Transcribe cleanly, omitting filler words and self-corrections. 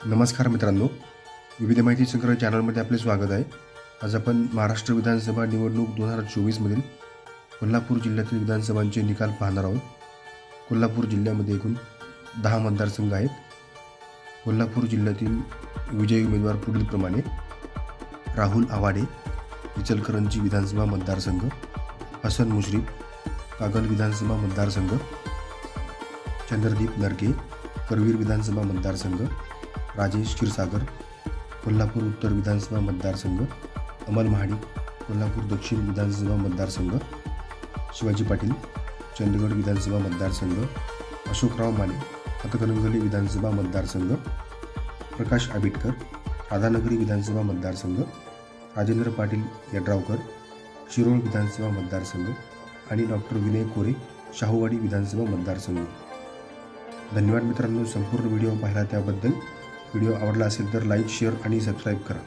नमस्कार मित्रांनो, विविध माहिती संग्रह चॅनलमध्ये आपले स्वागत आहे। आज आपण महाराष्ट्र विधानसभा निवडणूक 2024 मधील कोल्हापूर जिल्ह्यातील विधानसभांचे निकाल पाहणार आहोत। कोल्हापूर जिल्ह्यामध्ये एकूण 10 मतदारसंघ आहेत। कोल्हापूर जिल्ह्यातील विजयी उमेदवार पुढीलप्रमाणे: राहुल आवाडे, इचलकरंजी विधानसभा मतदारसंघ; हसन मुश्रीफ, कागल विधानसभा मतदारसंघ; चंद्रदीप नरके, करवीर विधानसभा मतदारसंघ; राजेश क्षीरसागर, कोल्हापूर उत्तर विधानसभा मतदारसंघ; अमल महाडिक, कोल्हापूर दक्षिण विधानसभा मतदारसंघ; शिवाजी पाटील, चंदगड विधानसभा मतदारसंघ; अशोकराव माने, हातकणंगले विधानसभा मतदारसंघ; प्रकाश आबिटकर, राधानगरी विधानसभा मतदारसंघ; राजेंद्र पाटील यड्रावकर, शिरोळ विधानसभा मतदारसंघ; आणि डॉक्टर विनय कोरे, शाहूवाडी विधानसभा मतदारसंघ। धन्यवाद मित्रांनो, संपूर्ण व्हिडिओ पाहिला त्याबद्दल। व्हिडिओ आवडला असेल तर लाईक, शेअर आणि सबस्क्राईब करा।